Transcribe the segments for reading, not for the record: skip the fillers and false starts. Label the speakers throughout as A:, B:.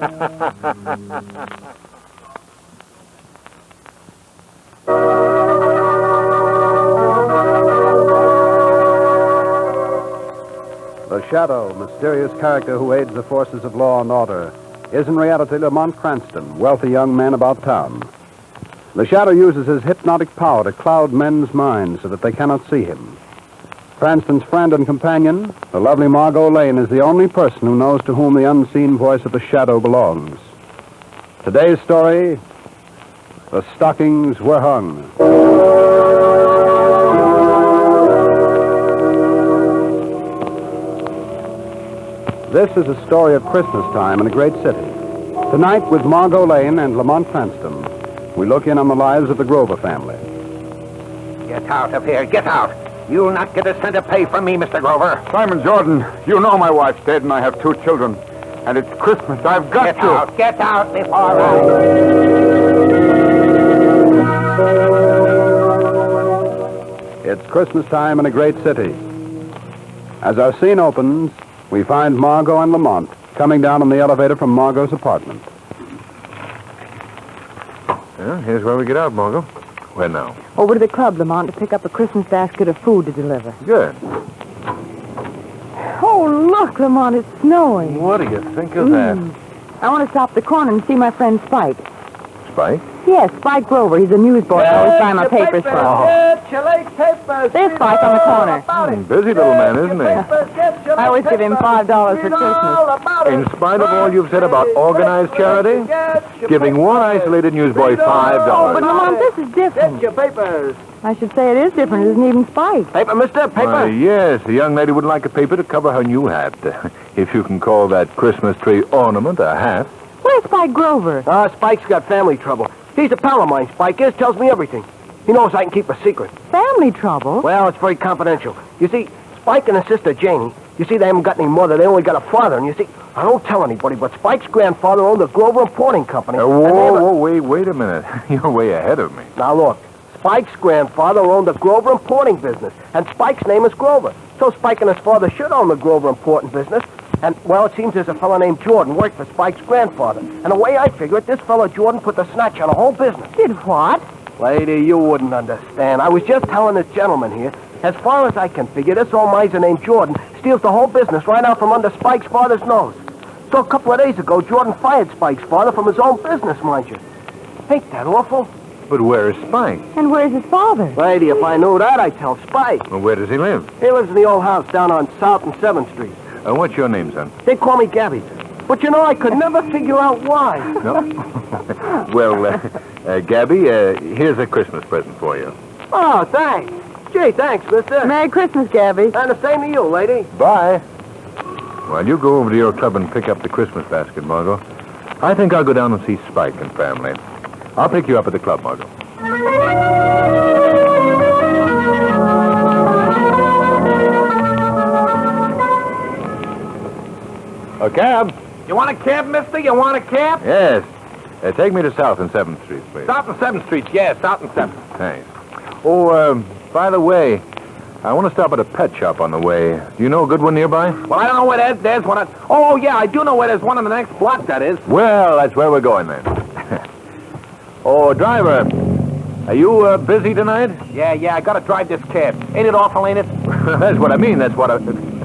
A: The Shadow, mysterious character who aids the forces of law and order, is in reality Lamont Cranston, wealthy young man about town. The Shadow uses his hypnotic power to cloud men's minds so that they cannot see him. Cranston's friend and companion, the lovely Margot Lane, is the only person who knows to whom the unseen voice of the Shadow belongs. Today's story, The Stockings Were Hung. This is a story of Christmas time in a great city. Tonight, with Margot Lane and Lamont Cranston, we look in on the lives of the Grover family.
B: Get out of here. Get out. You'll not get a cent of pay from me, Mr. Grover.
C: Simon Jordan, you know my wife's dead and I have 2 children. And it's Christmas. I've got
B: Get
C: to.
B: out. Get out before
A: It's Christmas time in a great city. As our scene opens, we find Margot and Lamont coming down on the elevator from Margot's apartment.
C: Yeah, here's where we get out, Margot. Where now?
D: Over to the club, Lamont, to pick up a Christmas basket of food to deliver.
C: Good.
D: Oh, look, Lamont, it's snowing.
C: What do you think of that?
D: I want to stop at the corner and see my friend Spike.
C: Spike?
D: Yes, Spike Grover. He's a newsboy. I always buy my papers from him. There's Spike on the corner.
C: Busy little man, isn't he?
D: I always give him $5 for Christmas.
C: In spite of all you've said about organized charity, giving one isolated newsboy $5.
D: But, Lamont, this is different.
B: your papers.
D: I should say it is different. It isn't even Spike.
B: Paper, mister? Paper?
C: Why, yes, the young lady would like a paper to cover her new hat. If you can call that Christmas tree ornament a hat.
D: Where's Spike Grover?
B: Spike's got family trouble. He's a pal of mine, Spike is. Tells me everything. He knows I can keep a secret.
D: Family trouble?
B: Well, it's very confidential. You see, Spike and his sister Janie, you see, they haven't got any mother. They only got a father. And you see, I don't tell anybody, but Spike's grandfather owned the Grover Importing Company.
C: Wait a minute. You're way ahead of me.
B: Now, look. Spike's grandfather owned the Grover Importing business, and Spike's name is Grover. So Spike and his father should own the Grover Importing business. And, well, it seems there's a fellow named Jordan worked for Spike's grandfather. And the way I figure it, this fellow Jordan put the snatch on the whole business.
D: Did what?
B: Lady, you wouldn't understand. I was just telling this gentleman here, as far as I can figure, this old miser named Jordan steals the whole business right out from under Spike's father's nose. So a couple of days ago, Jordan fired Spike's father from his own business, mind you. Ain't that awful?
C: But where is Spike?
D: And where's his father?
B: Lady, if I knew that, I'd tell Spike.
C: Well, where does he live?
B: He lives in the old house down on South and 7th Street.
C: What's your name, son?
B: They call me Gabby. But, you know, I could never figure out why.
C: No? Well, Gabby, here's a Christmas present for you.
B: Oh, thanks. Gee, thanks, mister.
D: Merry Christmas, Gabby.
B: And the same to you, lady.
C: Bye. While you go over to your club and pick up the Christmas basket, Margot, I think I'll go down and see Spike and family. I'll pick you up at the club, Margot. A cab?
B: You want a cab, mister? You want a cab?
C: Yes. Take me to South and 7th Street, please.
B: South and 7th Street, yeah, South and 7th.
C: Thanks. Oh, by the way, I want to stop at a pet shop on the way. Do you know a good one nearby?
B: Well, I don't know where there's one. Oh, yeah, I do know where there's one on the next block, that is.
C: Well, that's where we're going then. Oh, driver, are you busy tonight?
B: Yeah, I gotta drive this cab. Ain't it awful, ain't it?
C: That's what I mean. That's what I...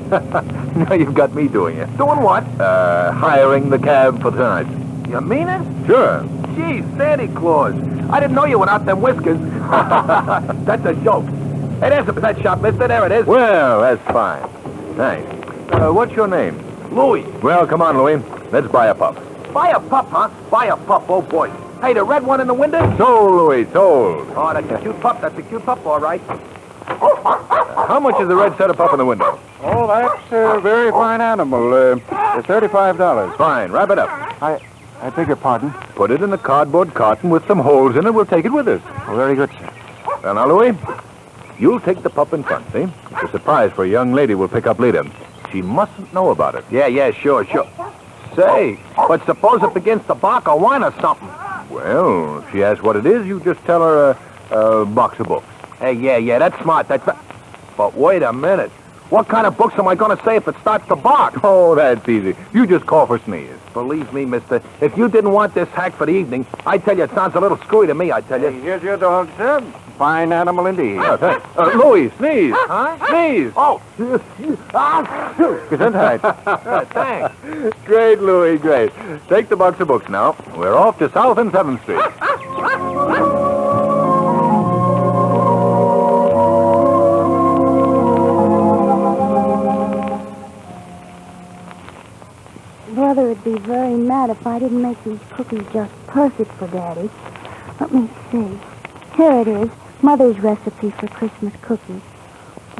C: Now you've got me doing it.
B: Doing what?
C: Hiring the cab for tonight.
B: You mean it?
C: Sure.
B: Gee, Santa Claus. I didn't know you without them whiskers. That's a joke. Hey, there's a pet shop, mister. There it is.
C: Well, that's fine. Thanks. What's your name?
B: Louis.
C: Well, come on, Louis. Let's buy a pup.
B: Buy a pup, huh? Buy a pup, oh boy. Hey, the red one in the window?
C: Sold, Louis, sold.
B: Oh, that's a cute pup. That's a cute pup, all right.
C: How much is the red setter pup in the window?
A: Oh, that's a very fine animal. $35.
C: Fine, wrap it up.
A: I beg your pardon?
C: Put it in a cardboard carton with some holes in it. We'll take it with us.
A: Oh, very good, sir.
C: Well, now, Louis, you'll take the pup in front, see? It's a surprise for a young lady we'll pick up later. She mustn't know about it.
B: Yeah, sure. Say, but suppose it begins to bark or whine or something.
C: Well, if she asks what it is, you just tell her a box of books.
B: Hey, yeah, that's smart. But wait a minute.
C: What kind of books am I going to say if it starts to bark? Oh, that's easy. You just call for Sneeze. Believe me, mister, if you didn't want this hack for the evening, I tell you, it sounds a little screwy to me, I tell you.
A: Here's your dog, sir. Fine animal indeed.
C: Louis, Sneeze. Huh? Sneeze.
B: Oh.
C: Gesundheit. Thanks. Great, Louis, great. Take the box of books now. We're off to South and 7th Street.
E: Brother would be very mad if I didn't make these cookies just perfect for Daddy. Let me see. Here it is, Mother's recipe for Christmas cookies.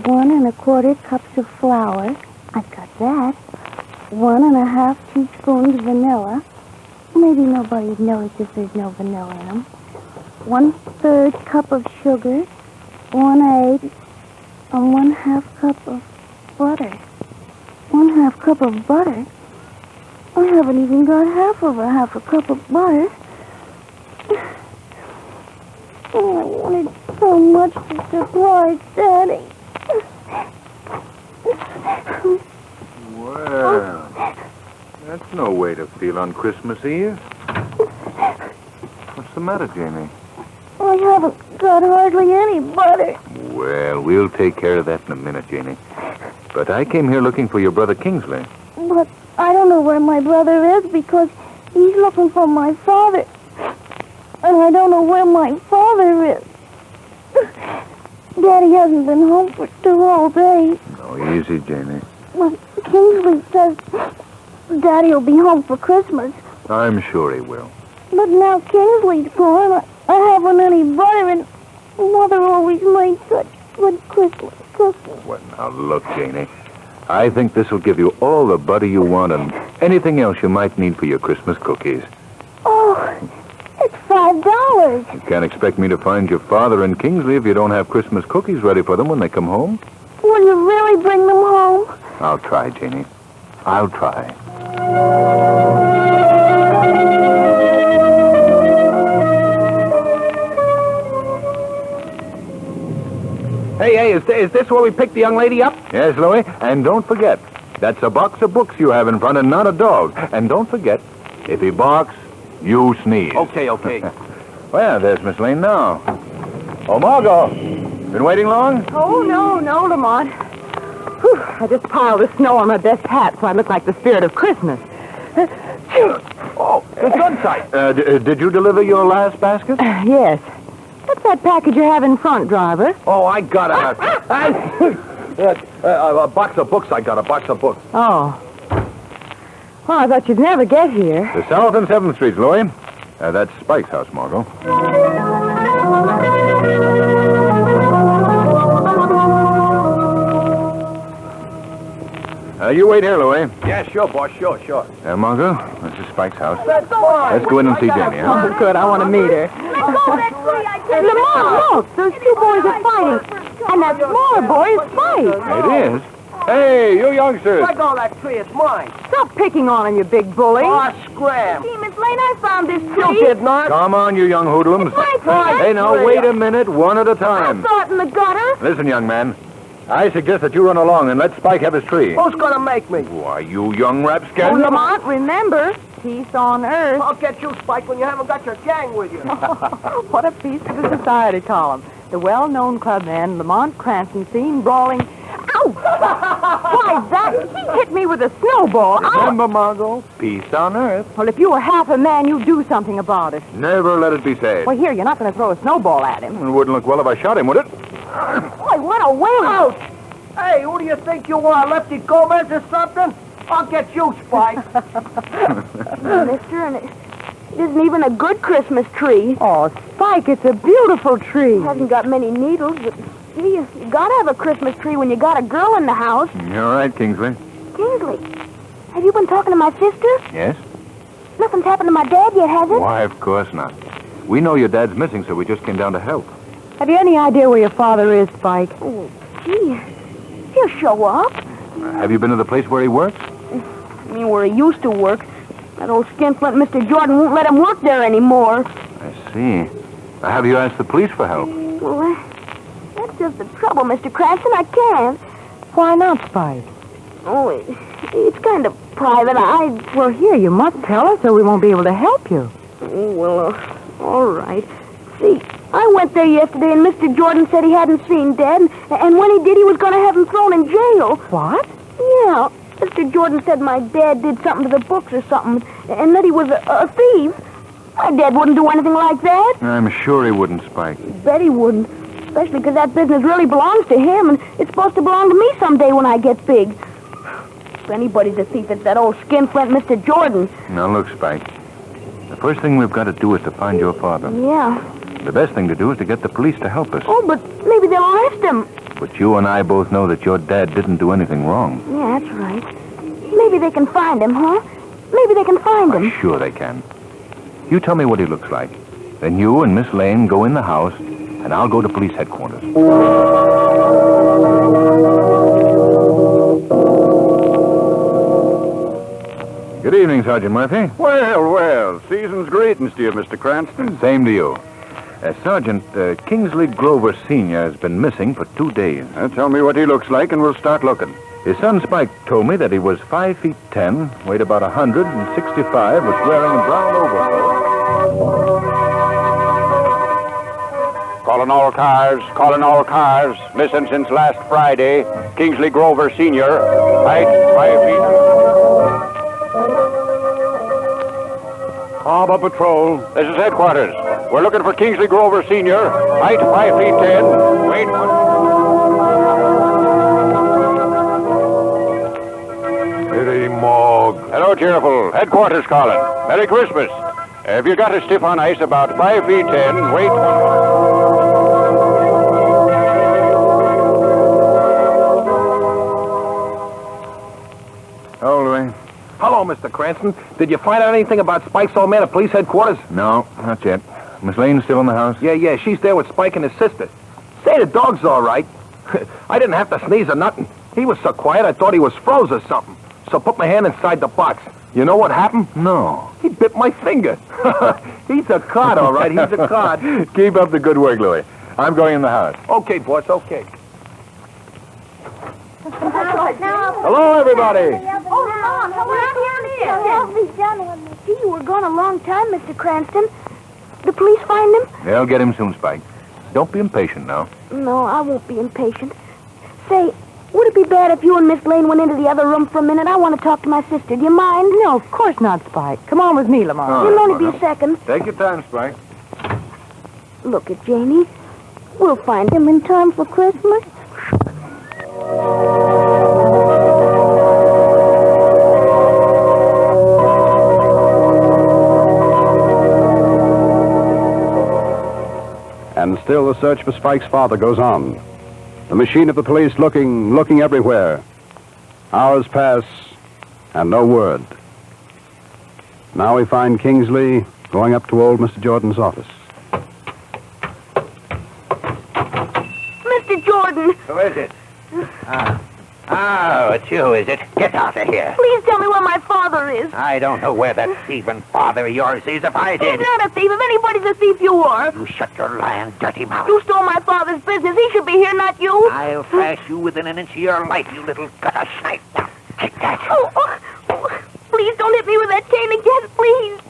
E: 1 1/4 cups of flour. I've got that. 1 1/2 teaspoons vanilla. Maybe nobody would notice if there's no vanilla in them. 1/3 cup of sugar. 1 egg. And 1/2 cup of butter. 1/2 cup of butter? I haven't even got half a cup of butter. Oh, I wanted so much to surprise Daddy.
C: Well, that's no way to feel on Christmas Eve. What's the matter, Jamie?
E: I haven't got hardly any butter.
C: Well, we'll take care of that in a minute, Jamie. But I came here looking for your brother Kingsley.
E: But I don't know where my brother is because he's looking for my father. And I don't know where my father is. Daddy hasn't been home for 2 whole days.
C: No, easy, Jamie.
E: Well, Kingsley says Daddy will be home for Christmas.
C: I'm sure he will.
E: But now Kingsley's gone. I haven't any butter, and Mother always made such good Christmas cookies.
C: Well, now look, Janie. I think this will give you all the butter you want and anything else you might need for your Christmas cookies.
E: Oh, it's $5.
C: You can't expect me to find your father and Kingsley if you don't have Christmas cookies ready for them when they come home.
E: Will you really bring them home?
C: I'll try, Janie. I'll try.
B: Hey, is this where we picked the young lady up?
C: Yes, Louis, and don't forget, that's a box of books you have in front and not a dog. And don't forget, if he barks, you sneeze.
B: Okay.
C: Well, there's Miss Lane now. Oh, Margot, been waiting long?
D: Oh, no, Lamont. Whew, I just piled the snow on my best hat so I look like the spirit of Christmas.
B: Oh, the gun sight.
C: Did you deliver your last basket?
D: Yes. What's that package you have in front, driver?
B: Oh, I got a box of books. I got a box of books.
D: Oh. Well, I thought you'd never get here.
C: The South and 7th Streets, Louis. That's Spike's house, Margot. You wait here, Louis.
B: Yeah, sure, boss. Sure.
C: Margot, this is Spike's house.
B: That's fine.
C: Let's go in and see Jamie, huh?
D: Oh, good. I want to meet her. Lamont, look. Those 2 boys are fighting. And that smaller boy is Spike.
C: It is. Hey, you youngsters.
B: Let go of that tree. It's mine.
D: Stop picking on him, you big bully.
B: Oh, scram.
E: Gee, Miss Lane, I found this
B: You
E: tree.
B: did not.
C: Come on, you young hoodlums. Hey, now, wait a minute, one at a time.
E: Saw it in the gutter.
C: Listen, young man. I suggest that you run along and let Spike have his tree.
B: Who's gonna make me?
C: Why, you young
D: Oh,
C: rapscallion.
D: Lamont, remember, peace on earth.
B: I'll get you, Spike, when you haven't got your gang with you.
D: What a piece of the society column. The well-known clubman Lamont Cranston seen brawling. Ow! Why, that? He hit me with a snowball. Ow!
C: Remember, Margot, peace on earth.
D: Well, if you were half a man, you'd do something about it.
C: Never let it be said.
D: Well, here, you're not going to throw a snowball at him.
C: It wouldn't look well if I shot him, would it?
D: Boy, what a wing!
B: Ouch! Hey, who do you think you are, Lefty Gomez or something? I'll get you, Spike.
E: Mister, and it isn't even a good Christmas tree.
D: Oh, Spike, it's a beautiful tree.
E: It hasn't got many needles, but gee, you gotta have a Christmas tree when you got a girl in the house.
C: You're right, Kingsley.
E: Kingsley, have you been talking to my sister?
C: Yes?
E: Nothing's happened to my dad yet, has it?
C: Why, of course not. We know your dad's missing, so we just came down to help.
D: Have you any idea where your father is, Spike?
E: Oh, gee, he'll show up.
C: Have you been to the place where he works?
E: I mean, where he used to work. That old skinflint Mr. Jordan won't let him work there anymore.
C: I see. Have you asked the police for help?
E: Well, that's just the trouble, Mr. Cranston. I can't.
D: Why not, Spike?
E: Oh, it's kind of private.
D: Well, here, you must tell us or we won't be able to help you.
E: Well, all right. See, I went there yesterday and Mr. Jordan said he hadn't seen Dad, and when he did, he was going to have him thrown in jail.
D: What?
E: Yeah. Mr. Jordan said my dad did something to the books or something, and that he was a thief. My dad wouldn't do anything like that.
C: I'm sure he wouldn't, Spike.
E: Bet he wouldn't. Especially because that business really belongs to him, and it's supposed to belong to me someday when I get big. If anybody's a thief, it's that old skinflint Mr. Jordan.
C: Now, look, Spike. The first thing we've got to do is to find your father.
E: Yeah.
C: The best thing to do is to get the police to help us.
E: Oh, but maybe they'll arrest him.
C: But you and I both know that your dad didn't do anything wrong.
E: Yeah, that's right. Maybe they can find him, huh? Maybe they can find him.
C: Sure they can. You tell me what he looks like. Then you and Miss Lane go in the house, and I'll go to police headquarters. Good evening, Sergeant Murphy.
A: Well, season's greetings to you, Mr. Cranston.
C: Same to you. Sergeant, Kingsley Grover Sr. has been missing for 2 days.
A: Tell me what he looks like, and we'll start looking.
C: His son Spike told me that he was 5 feet 10, weighed about 165, was wearing a brown overcoat.
A: Calling all cars. Missing since last Friday. Kingsley Grover Sr. Height 5 feet. Harbor Patrol. This is headquarters. We're looking for Kingsley Grover Sr. Height 5 feet 10. Weight.
C: City Morgue.
A: Hello, cheerful. Headquarters calling. Merry Christmas. Have you got a stiff on ice about 5 feet 10? Weight.
B: Hello, Mr. Cranston. Did you find out anything about Spike's old man at police headquarters?
C: No, not yet. Miss Lane's still in the house?
B: Yeah, she's there with Spike and his sister. Say, the dog's all right. I didn't have to sneeze or nothing. He was so quiet, I thought he was froze or something. So put my hand inside the box. You know what happened?
C: No.
B: He bit my finger. He's a cod, all right. He's a cod.
C: Keep up the good work, Louie. I'm going in the house.
B: Okay, boss, okay.
C: Hello, everybody.
E: Mom, how are you? Gee, you were gone a long time, Mr. Cranston. The police find him?
C: They'll get him soon, Spike. Don't be impatient now.
E: No, I won't be impatient. Say, would it be bad if you and Miss Lane went into the other room for a minute? I want to talk to my sister. Do you mind?
D: No, of course not, Spike. Come on with me, Lamar.
E: It'll only be a second.
C: Take your time, Spike.
E: Look at Janie. We'll find him in time for Christmas.
A: And still the search for Spike's father goes on. The machine of the police looking everywhere. Hours pass, and no word. Now we find Kingsley going up to old Mr. Jordan's office.
E: Mr. Jordan,
F: Who is it? Oh, it's you, is it? Get out of here.
E: please tell me where my father is.
F: I don't know where that thieving father of yours is. If I
E: He's
F: did...
E: not a thief. If anybody's a thief, you are.
F: You shut your lying, dirty mouth.
E: You stole my father's business. He should be here, not you.
F: I'll thrash you within an inch of your life, you little gutter snipe. Now, take that.
E: Oh, please don't hit me with that cane again, please.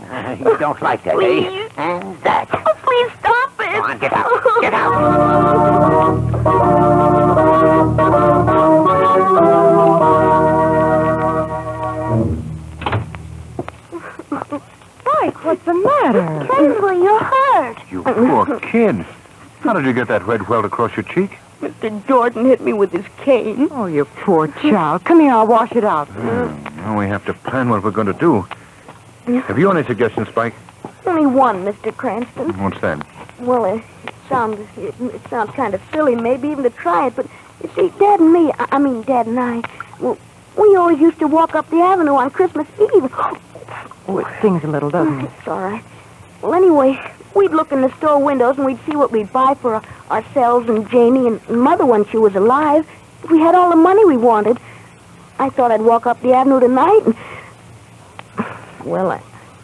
F: You don't like that,
E: Please.
F: eh? And that.
E: Oh, please stop it.
F: Go on, get out. Get out.
D: Spike, what's the matter?
E: Kingsley, you're hurt.
C: You poor kid. How did you get that red welt across your cheek?
E: Mr. Jordan hit me with his cane.
D: Oh, you poor child. Come here, I'll wash it out.
C: Now we have to plan what we're going to do. Have you any suggestions, Spike?
E: Only one, Mr. Cranston.
C: What's that?
E: Well, it sounds kind of silly, maybe even to try it, but you see, Dad and me, I mean Dad and I, well, we always used to walk up the avenue on Christmas Eve.
D: Oh, it stings a little, doesn't it?
E: It's all right. Well, anyway, we'd look in the store windows and we'd see what we'd buy for ourselves and Janie and Mother when she was alive. If we had all the money we wanted. I thought I'd walk up the avenue tonight and... Well, I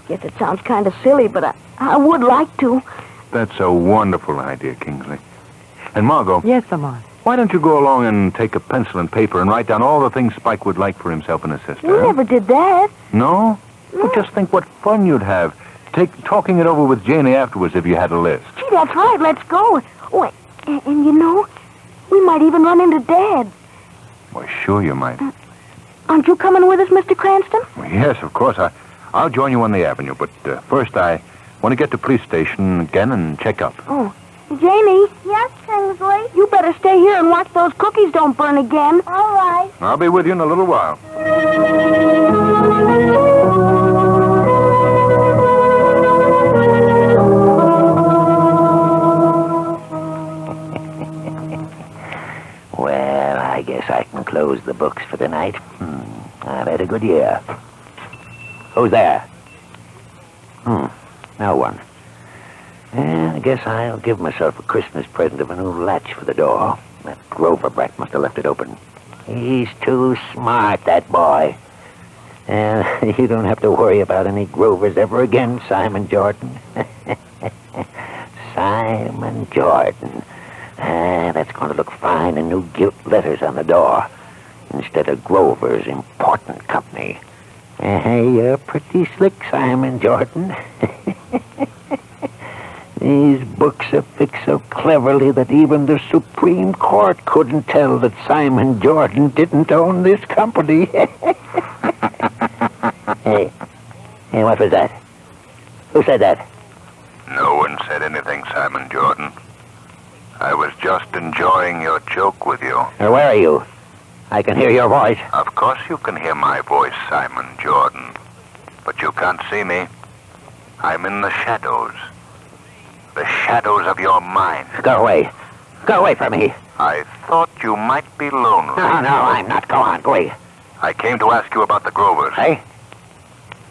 E: guess it sounds kind of silly, but I would like to.
C: That's a wonderful idea, Kingsley. And Margot,
D: Yes, Lamar.
C: Why don't you go along and take a pencil and paper and write down all the things Spike would like for himself and his sister?
E: We never did that.
C: No? Well, just think what fun you'd have. Talking it over with Janie afterwards if you had a list.
E: Gee, that's right. Let's go. Oh, and you know, we might even run into Dad.
C: Well, sure you might.
E: Aren't you coming with us, Mr. Cranston?
C: Well, yes, of course. I'll join you on the avenue, but first I want to get to police station again and check up.
E: Oh, Janie. Yes, Kingsley? You better stay here and watch those cookies don't burn again. All right.
C: I'll be with you in a little while.
F: Well, I guess I can close the books for the night. I've had a good year. Who's there? No one. I guess I'll give myself a Christmas present of a new latch for the door. That Grover brat must have left it open. He's too smart, that boy. And you don't have to worry about any Grovers ever again, Simon Jordan. Simon Jordan. That's going to look fine in new gilt letters on the door instead of Grover's Important Company. You're pretty slick, Simon Jordan. These books are fixed so cleverly that even the Supreme Court couldn't tell that Simon Jordan didn't own this company. Hey, what was that? Who said that?
C: No one said anything, Simon Jordan. I was just enjoying your joke with you.
F: Where are you? I can hear your voice.
C: Of course you can hear my voice, Simon Jordan. But you can't see me. I'm in the shadows. The shadows of your mind.
F: Go away. Go away from me.
C: I thought you might be lonely.
F: No, I'm not. Go on, go away.
C: I came to ask you about the Grovers.
F: Hey?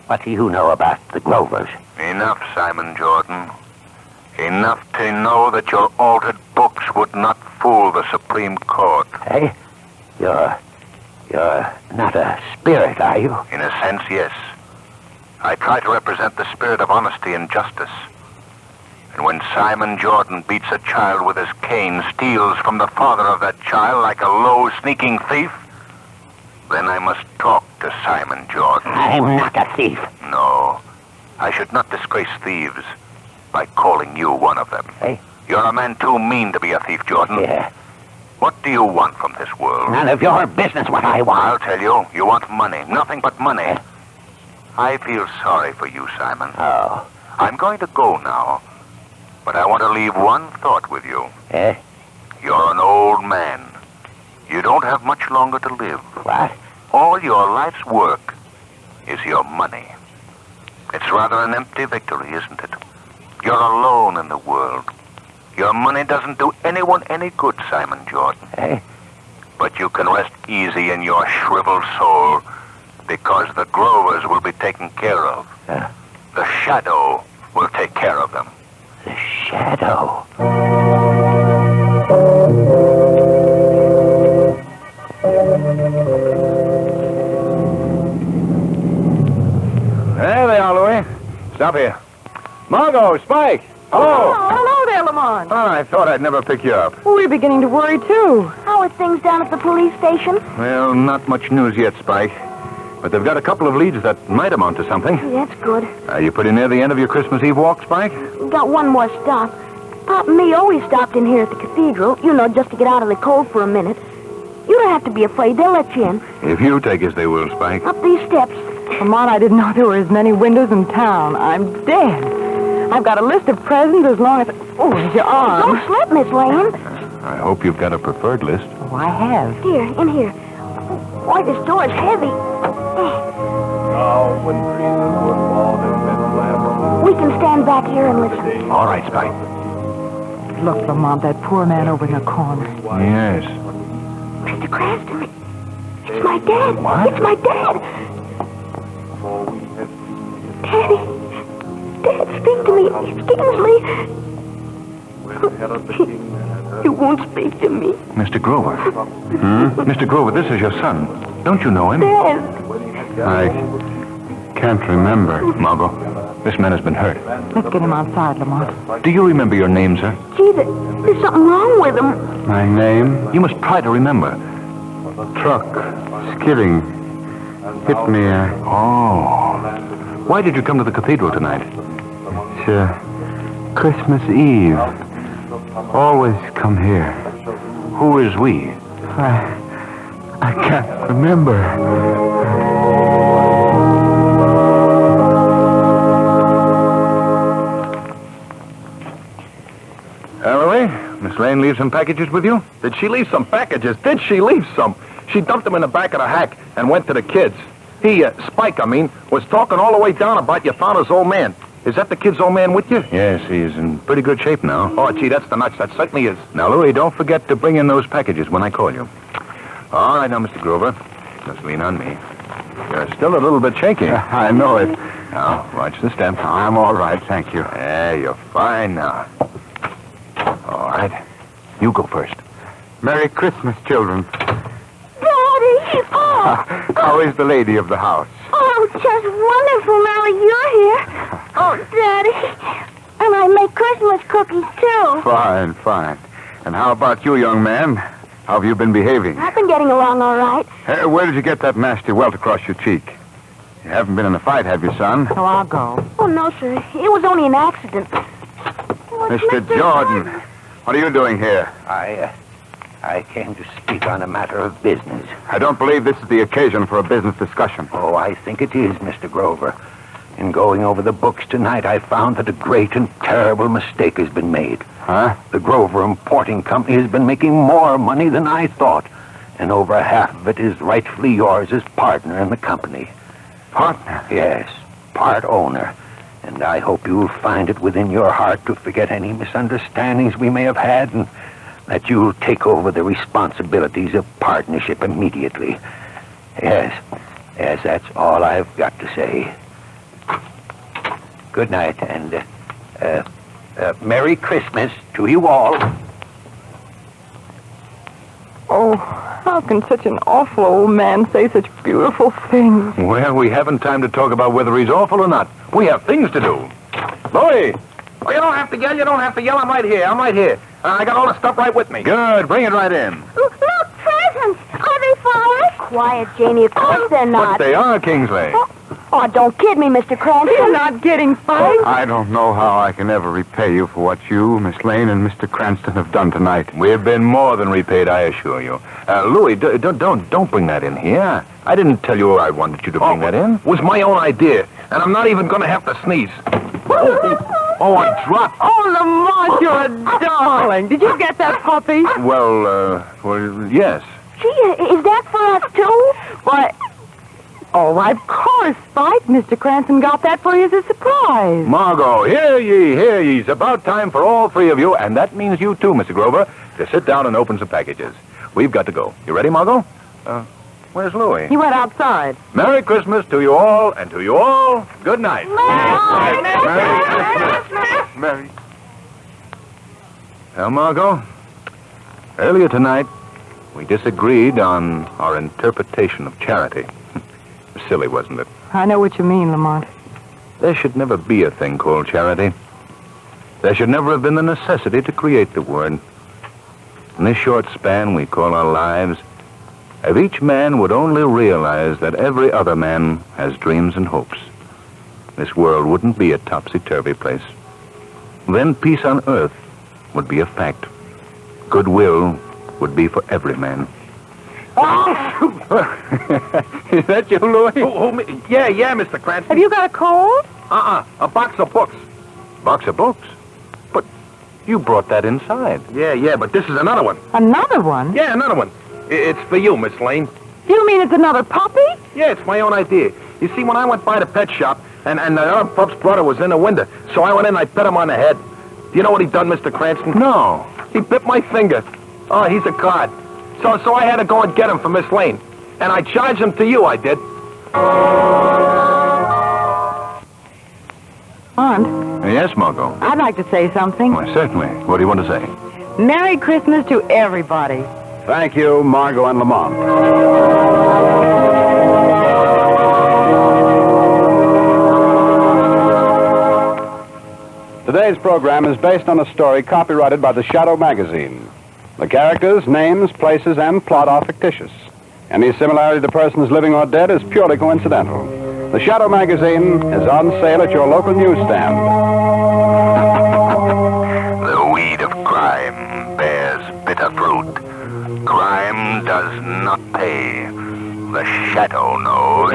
F: What do you know about the Grovers?
C: Enough, Simon Jordan. Enough to know that your altered books would not fool the Supreme Court.
F: Hey? You're not a spirit, are you?
C: In a sense, yes. I try to represent the spirit of honesty and justice. And when Simon Jordan beats a child with his cane, steals from the father of that child like a low, sneaking thief, then I must talk to Simon Jordan.
F: I'm not a thief.
C: No. I should not disgrace thieves by calling you one of them.
F: Hey?
C: You're a man too mean to be a thief, Jordan.
F: Yeah.
C: What do you want from this world?
F: None of your business what I want.
C: I'll tell you. You want money. Nothing but money. I feel sorry for you, Simon.
F: Oh.
C: I'm going to go now. But I want to leave one thought with you.
F: Eh?
C: You're an old man. You don't have much longer to live.
F: What?
C: All your life's work is your money. It's rather an empty victory, isn't it? You're alone in the world. Your money doesn't do anyone any good, Simon Jordan.
F: Eh?
C: But you can rest easy in your shriveled soul because the Grovers will be taken care of. The shadow will take care of them.
F: The shadow.
C: There they are, Louis. Stop here. Margot, Spike. Hello.
D: Oh, hello there, Lamont.
C: Oh, I thought I'd never pick you up.
D: We're beginning to worry, too.
E: How are things down at the police station?
C: Well, not much news yet, Spike. But they've got a couple of leads that might amount to something.
E: That's good.
C: Are you pretty near the end of your Christmas Eve walk, Spike?
E: We got one more stop. Pop and me always stopped in here at the cathedral, just to get out of the cold for a minute. You don't have to be afraid. They'll let you in.
C: If you take us, they will, Spike.
E: Up these steps.
D: Lamont, I didn't know there were as many windows in town. I'm dead. I've got a list of presents as long as... Oh, there's your arm.
E: Don't slip, Miss Lane.
C: I hope you've got a preferred list.
D: Oh, I have.
E: Here, in here. Boy, this door is heavy. We can stand back here and listen.
C: All right, Spike.
D: Look, Lamont, that poor man over in the corner.
C: Yes.
E: Mr. Cranston, it's my dad.
C: What?
E: It's my dad. Daddy. Dad, speak to me. It's Kingsley. He won't speak to me.
C: Mr. Grover. Mr. Grover, this is your son. Don't you know him?
E: Dad.
A: I can't remember.
C: Margot, This man has been hurt.
D: Let's get him outside, Lamont.
C: Do you remember your name, sir?
E: Gee, there's something wrong with him.
A: My name?
C: You must try to remember.
A: Truck. Skidding. Hit me.
C: Oh. Why did you come to the cathedral tonight?
A: It's Christmas Eve. Always come here.
C: Who is we?
A: I can't remember.
C: Louis, Miss Lane leave some packages with you?
B: Did she leave some packages? Did she leave some? She dumped them in the back of the hack and went to the kids. He, Spike, was talking all the way down about you found his old man. Is that the kid's old man with you?
C: Yes, he's in pretty good shape now.
B: Oh, gee, that's the nuts. That certainly is.
C: Now, Louis, don't forget to bring in those packages when I call you. All right, now, Mr. Grover. Just lean on me. You're still a little bit shaky.
A: I know it.
C: Now, watch the step.
A: I'm all right, thank you.
C: Yeah, you're fine now. All right. You go first.
A: Merry Christmas, children.
E: Daddy! Oh!
A: How is the lady of the house?
E: Oh, just wonderful now you're here. Oh, Daddy. And I make Christmas cookies, too.
A: Fine, fine. And how about you, young man? How have you been behaving?
E: I've been getting along all right.
A: Where did you get that nasty welt across your cheek? You haven't been in a fight, have you, son?
D: So I'll go.
E: Oh, no, sir. It was only an accident. Oh, it's
A: Mr. Jordan, what are you doing here?
F: I came to speak on a matter of business.
A: I don't believe this is the occasion for a business discussion.
F: Oh, I think it is, Mr. Grover. In going over the books tonight, I found that a great and terrible mistake has been made.
A: Huh?
F: The Grover Importing Company has been making more money than I thought, and over half of it is rightfully yours as partner in the company.
A: Partner?
F: Yes, part owner. And I hope you'll find it within your heart to forget any misunderstandings we may have had, and that you'll take over the responsibilities of partnership immediately. Yes, that's all I've got to say. Good night, and Merry Christmas to you all.
D: Oh, how can such an awful old man say such beautiful things?
C: Well, we haven't time to talk about whether he's awful or not. We have things to do. Louis!
B: Oh, you don't have to yell. You don't have to yell. I'm right here. I got all the stuff right with me.
C: Good. Bring it right in.
E: Look, presents. Are they flowers? Quiet, Janie. Of course they're not.
C: But they are, Kingsley.
E: Oh, don't kid me, Mr. Cranston.
D: You're not getting fired.
A: I don't know how I can ever repay you for what you, Miss Lane, and Mr. Cranston have done tonight.
C: We've been more than repaid, I assure you. Louis, don't bring that in here. I didn't tell you I wanted you to bring that in.
B: It was my own idea, and I'm not even going to have to sneeze. Oh, I dropped.
D: Oh, Lamont, you're a darling. Did you get that puppy?
C: Well, yes.
E: Gee, is that for us, too?
D: Why... Oh, of course, Spike. Mr. Cranston got that for you as a surprise.
C: Margot, hear ye. It's about time for all three of you, and that means you too, Mr. Grover, to sit down and open some packages. We've got to go. You ready, Margot? Where's Louis?
D: He went outside.
C: Merry Christmas to you all, and to you all, good night.
E: Merry Christmas.
A: Merry.
C: Well, Margot, earlier tonight, we disagreed on our interpretation of charity. Silly, wasn't it?
D: I know what you mean, Lamont.
C: There should never be a thing called charity. There should never have been the necessity to create the word. In this short span we call our lives, if each man would only realize that every other man has dreams and hopes, this world wouldn't be a topsy-turvy place. Then peace on earth would be a fact. Goodwill would be for every man. Is that you, Louis?
B: Yeah, Mr. Cranston.
D: Have you got a cold?
B: A box of books.
C: Box of books? But you brought that inside.
B: Yeah, but this is another one.
D: Another one?
B: Yeah, another one. It's for you, Miss Lane.
D: You mean it's another puppy?
B: Yeah, it's my own idea. You see, when I went by the pet shop, and the other pup's brother was in the window, so I went in and I pet him on the head. Do you know what he done, Mr. Cranston?
C: No.
B: He bit my finger. Oh, he's a cod. So I had to go and get him for Miss Lane. And I charged him to you, I did.
D: Aunt,
C: Yes, Margot.
D: I'd like to say something.
C: Why, certainly. What do you want to say?
D: Merry Christmas to everybody.
A: Thank you, Margot and Lamont. Today's program is based on a story copyrighted by the Shadow magazine. The characters, names, places, and plot are fictitious. Any similarity to persons living or dead is purely coincidental. The Shadow magazine is on sale at your local newsstand.
C: The weed of crime bears bitter fruit. Crime does not pay. The Shadow knows.